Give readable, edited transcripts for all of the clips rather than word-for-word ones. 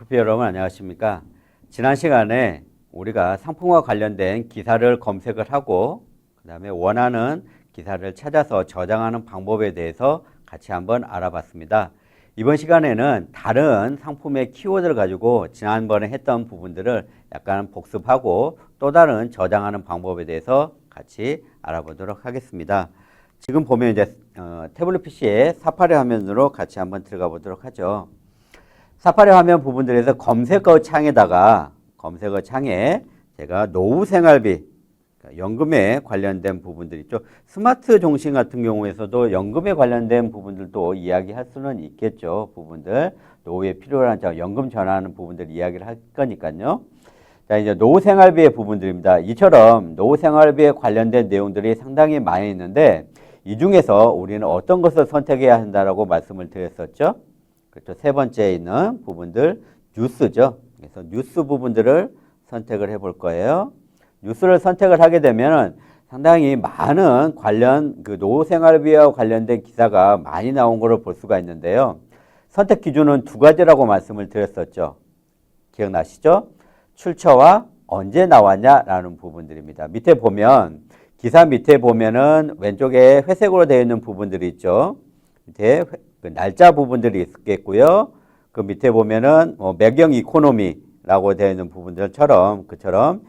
FP 여러분 안녕하십니까? 지난 시간에 우리가 상품과 관련된 기사를 검색을 하고 그 다음에 원하는 기사를 찾아서 저장하는 방법에 대해서 같이 한번 알아봤습니다. 이번 시간에는 다른 상품의 키워드를 가지고 지난번에 했던 부분들을 약간 복습하고 또 다른 저장하는 방법에 대해서 같이 알아보도록 하겠습니다. 지금 보면 이제 태블릿 PC의 사파리 화면으로 같이 한번 들어가 보도록 하죠. 사파리 화면 부분들에서 검색어 창에다가 검색어 창에 제가 노후 생활비, 그러니까 연금에 관련된 부분들 있죠. 스마트 종신 같은 경우에서도 연금에 관련된 부분들도 이야기할 수는 있겠죠. 부분들 노후에 필요한 연금 전환하는 부분들 이야기를 할 거니까요. 자, 이제 노후 생활비의 부분들입니다. 이처럼 노후 생활비에 관련된 내용들이 상당히 많이 있는데 이 중에서 우리는 어떤 것을 선택해야 한다라고 말씀을 드렸었죠. 그렇죠. 세 번째에 있는 부분들 뉴스죠. 그래서 뉴스 부분들을 선택을 해볼 거예요. 뉴스를 선택을 하게 되면 상당히 많은 관련 그 노후생활비와 관련된 기사가 많이 나온 것을 볼 수가 있는데요. 선택 기준은 두 가지라고 말씀을 드렸었죠. 기억나시죠? 출처와 언제 나왔냐라는 부분들입니다. 밑에 보면 기사 밑에 보면은 왼쪽에 회색으로 되어 있는 부분들이 있죠. 밑에 그 날짜 부분들이 있겠고요. 그 밑에 보면은 매경 이코노미라고 되어 있는 부분들처럼 그처럼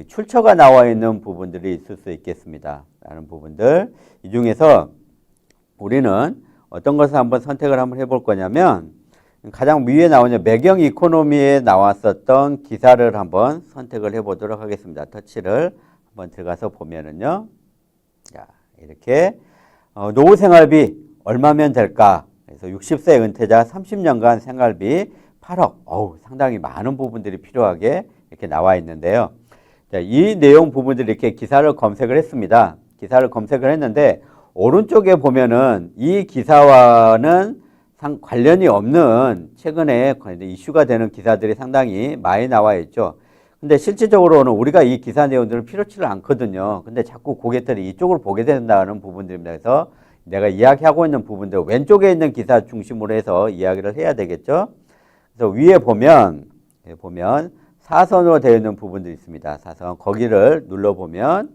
출처가 나와 있는 부분들이 있을 수 있겠습니다. 라는 부분들. 이 중에서 우리는 어떤 것을 한번 선택을 한번 해볼 거냐면 가장 위에 나오는 매경 이코노미에 나왔었던 기사를 한번 선택을 해보도록 하겠습니다. 터치를 한번 들어가서 보면은요. 자, 이렇게 노후 생활비 얼마면 될까? 그래서 60세 은퇴자 30년간 생활비 8억. 상당히 많은 부분들이 필요하게 이렇게 나와 있는데요. 자, 이 내용 부분들이 이렇게 기사를 검색을 했습니다. 기사를 검색을 했는데 오른쪽에 보면은 이 기사와는 관련이 없는 최근에 이슈가 되는 기사들이 상당히 많이 나와 있죠. 근데 실질적으로는 우리가 이 기사 내용들을 필요치를 않거든요. 근데 자꾸 고객들이 이쪽을 보게 된다는 부분들입니다. 그래서 내가 이야기하고 있는 부분들 왼쪽에 있는 기사 중심으로 해서 이야기를 해야 되겠죠. 그래서 위에 보면 사선으로 되어 있는 부분들이 있습니다. 사선 거기를 눌러보면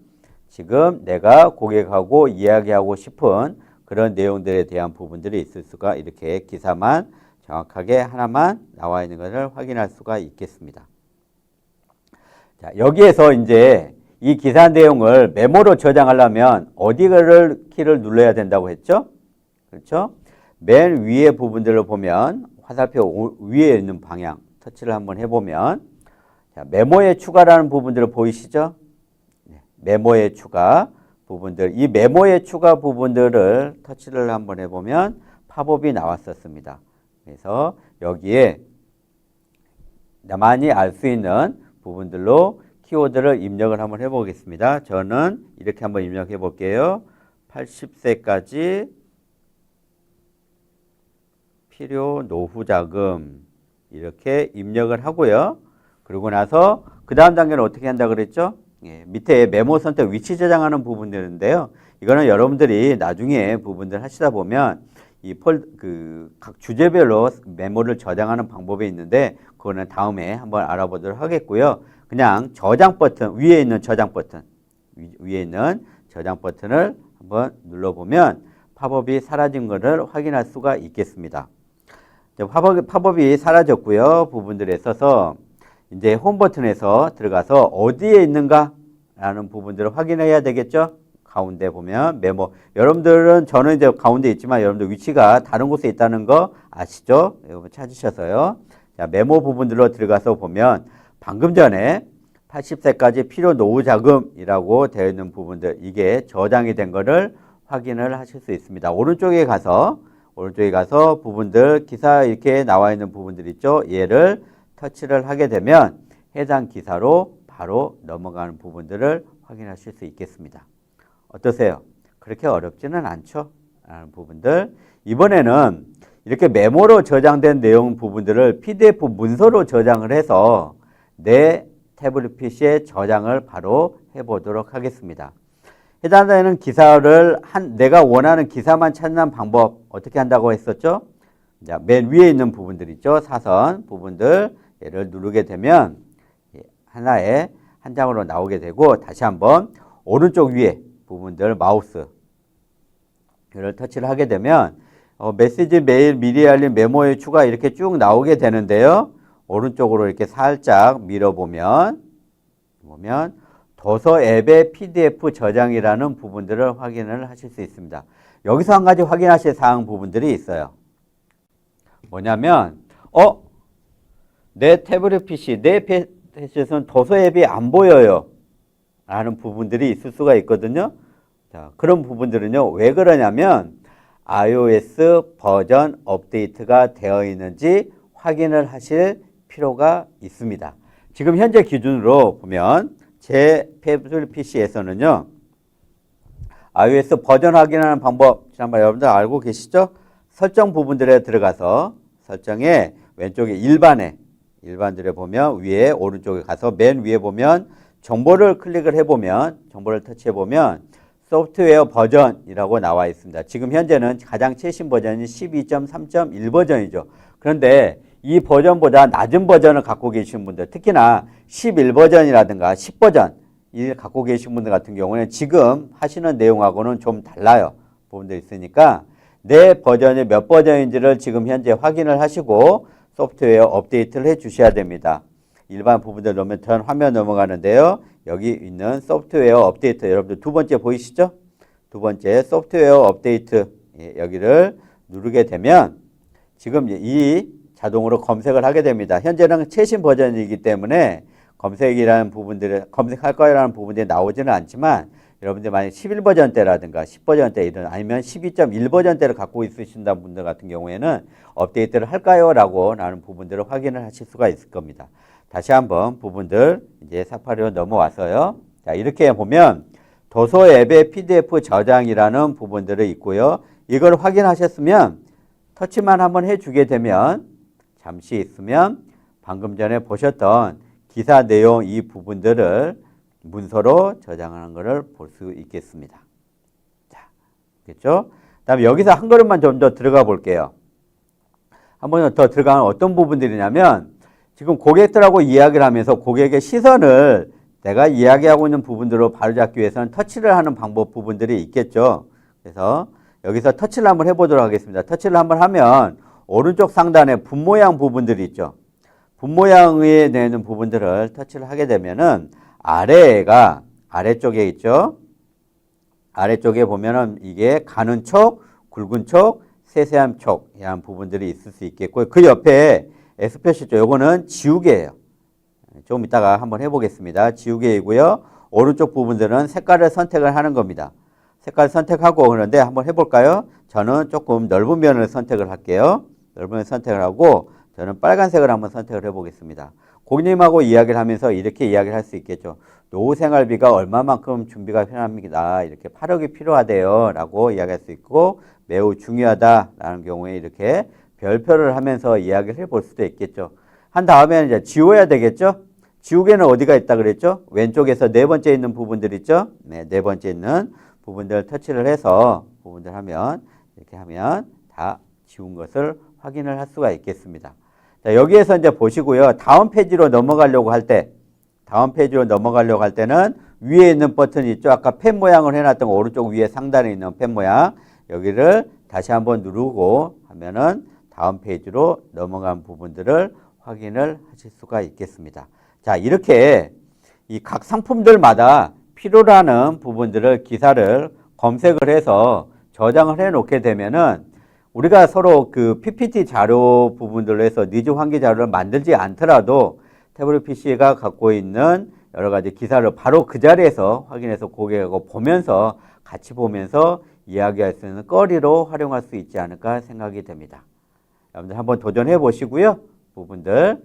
지금 내가 고객하고 이야기하고 싶은 그런 내용들에 대한 부분들이 있을 수가 이렇게 기사만 정확하게 하나만 나와 있는 것을 확인할 수가 있겠습니다. 자, 여기에서 이제 이 기사 내용을 메모로 저장하려면 어디를 키를 눌러야 된다고 했죠? 그렇죠? 맨 위에 부분들을 보면 화살표 위에 있는 방향 터치를 한번 해보면 자, 메모에 추가라는 부분들을 보이시죠? 메모에 추가 부분들, 이 메모에 추가 부분들을 터치를 한번 해보면 팝업이 나왔었습니다. 그래서 여기에 나만이 알 수 있는 부분들로 키워드를 입력을 한번 해보겠습니다. 저는 이렇게 한번 입력해 볼게요. 80세까지 필요 노후자금 이렇게 입력을 하고요. 그러고 나서 그 다음 단계는 어떻게 한다 그랬죠? 밑에 메모 선택 위치 저장하는 부분들인데요. 이거는 여러분들이 나중에 부분들 하시다 보면 각 주제별로 메모를 저장하는 방법이 있는데 그거는 다음에 한번 알아보도록 하겠고요. 그냥 저장 버튼 위에 있는 저장 버튼을 한번 눌러보면 팝업이 사라진 것을 확인할 수가 있겠습니다. 팝업이 사라졌고요. 부분들에 있어서 이제 홈 버튼에서 들어가서 어디에 있는가 라는 부분들을 확인해야 되겠죠. 가운데 보면 메모. 여러분들은 저는 이제 가운데 있지만 여러분들 위치가 다른 곳에 있다는 거 아시죠? 여러분 찾으셔서요. 자, 메모 부분들로 들어가서 보면 방금 전에 80세까지 필요 노후 자금이라고 되어 있는 부분들 이게 저장이 된 거를 확인을 하실 수 있습니다. 오른쪽에 가서 부분들 기사 이렇게 나와 있는 부분들 있죠. 얘를 터치를 하게 되면 해당 기사로 바로 넘어가는 부분들을 확인하실 수 있겠습니다. 어떠세요? 그렇게 어렵지는 않죠? 라는 부분들. 이번에는 이렇게 메모로 저장된 내용 부분들을 PDF 문서로 저장을 해서 내 태블릿 PC에 저장을 바로 해보도록 하겠습니다. 해당되는 기사를 내가 원하는 기사만 찾는 방법 어떻게 한다고 했었죠? 자, 맨 위에 있는 부분들 있죠? 사선 부분들 얘를 누르게 되면 하나의 한 장으로 나오게 되고, 다시 한번 오른쪽 위에 부분들 마우스를 터치를 하게 되면 메시지, 메일, 미리 알림, 메모의 추가 이렇게 쭉 나오게 되는데요. 오른쪽으로 이렇게 살짝 밀어보면 도서 앱의 PDF 저장이라는 부분들을 확인을 하실 수 있습니다. 여기서 한 가지 확인하실 사항 부분들이 있어요. 뭐냐면 내 태블릿 PC, 내 PC에서는 도서 앱이 안 보여요 라는 부분들이 있을 수가 있거든요. 자, 그런 부분들은요, 왜 그러냐면 iOS 버전 업데이트가 되어 있는지 확인을 하실 필요가 있습니다. 지금 현재 기준으로 보면 제 태블릿 PC에서는요, iOS 버전 확인하는 방법 지난번 여러분들 알고 계시죠? 설정 부분들에 들어가서 설정에 왼쪽에 일반들에 보면 위에 오른쪽에 가서 맨 위에 보면 정보를 클릭을 해보면, 정보를 터치해보면 소프트웨어 버전이라고 나와 있습니다. 지금 현재는 가장 최신 버전이 12.3.1 버전이죠. 그런데 이 버전보다 낮은 버전을 갖고 계신 분들, 특히나 11버전이라든가 10버전 이 갖고 계신 분들 같은 경우는 지금 하시는 내용하고는 좀 달라요. 부분도 있으니까 내 버전이 몇 버전인지를 지금 현재 확인을 하시고 소프트웨어 업데이트를 해 주셔야 됩니다. 일반 부분들 넣으면 전 화면 넘어가는데요. 여기 있는 소프트웨어 업데이트, 여러분들 두 번째 보이시죠? 두 번째 소프트웨어 업데이트, 여기를 누르게 되면 지금 이 자동으로 검색을 하게 됩니다. 현재는 최신 버전이기 때문에 검색이라는 부분들을 검색할 거라는 부분들이 나오지는 않지만, 여러분들 만약 11버전대라든가 10버전대 이런 아니면 12.1버전대를 갖고 있으신다 분들 같은 경우에는 업데이트를 할까요? 라는 부분들을 확인을 하실 수가 있을 겁니다. 다시 한번 부분들 이제 사파리로 넘어와서요. 자, 이렇게 보면 도서 앱의 PDF 저장이라는 부분들이 있고요. 이걸 확인하셨으면 터치만 한번 해주게 되면 잠시 있으면 방금 전에 보셨던 기사 내용 이 부분들을 문서로 저장하는 것을 볼 수 있겠습니다. 자, 됐죠? 다음에 여기서 한 걸음만 좀 더 들어가 볼게요. 한 번 더 들어가면 어떤 부분들이냐면, 지금 고객들하고 이야기를 하면서 고객의 시선을 내가 이야기하고 있는 부분들로 바로잡기 위해서는 터치를 하는 방법 부분들이 있겠죠. 그래서 여기서 터치를 한번 해보도록 하겠습니다. 터치를 한번 하면 오른쪽 상단에 분 모양 부분들이 있죠. 분 모양에 되는 부분들을 터치를 하게 되면은 아래가 아래쪽에 있죠. 아래쪽에 보면은 이게 가는 촉, 굵은 촉, 세세한 촉 이런 부분들이 있을 수 있겠고, 그 옆에 S표시 있죠. 요거는 지우개예요. 조금 이따가 한번 해보겠습니다. 지우개이고요. 오른쪽 부분들은 색깔을 선택을 하는 겁니다. 색깔 선택하고, 그런데 한번 해볼까요? 저는 조금 넓은 면을 선택을 할게요. 넓은 면 선택을 하고 저는 빨간색을 한번 선택을 해보겠습니다. 고객님하고 이야기를 하면서 이렇게 이야기를 할 수 있겠죠. 노후 생활비가 얼마만큼 준비가 필요합니다. 이렇게 8억이 필요하대요. 라고 이야기할 수 있고, 매우 중요하다라는 경우에 이렇게 별표를 하면서 이야기를 해볼 수도 있겠죠. 한 다음에는 이제 지워야 되겠죠. 지우개는 어디가 있다 그랬죠? 왼쪽에서 네 번째 있는 부분들 있죠? 네, 네 번째 있는 부분들 터치를 해서 부분들 하면 이렇게 하면 다 지운 것을 확인을 할 수가 있겠습니다. 자, 여기에서 이제 보시고요. 다음 페이지로 넘어가려고 할 때는 위에 있는 버튼이 있죠. 아까 펜 모양을 해놨던 거, 오른쪽 위에 상단에 있는 펜 모양, 여기를 다시 한번 누르고 하면은 다음 페이지로 넘어간 부분들을 확인을 하실 수가 있겠습니다. 자, 이렇게 이 각 상품들마다 필요로 하는 부분들을 기사를 검색을 해서 저장을 해 놓게 되면은 우리가 서로 그 PPT 자료 부분들로 해서 니즈 환기 자료를 만들지 않더라도 태블릿 PC가 갖고 있는 여러 가지 기사를 바로 그 자리에서 확인해서 고객하고 보면서 같이 보면서 이야기할 수 있는 거리로 활용할 수 있지 않을까 생각이 됩니다. 여러분들 한번 도전해 보시고요. 부분들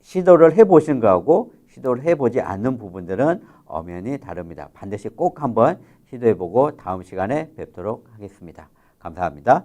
시도를 해 보신 거하고 시도를 해 보지 않는 부분들은 엄연히 다릅니다. 반드시 꼭 한번 시도해 보고 다음 시간에 뵙도록 하겠습니다. 감사합니다.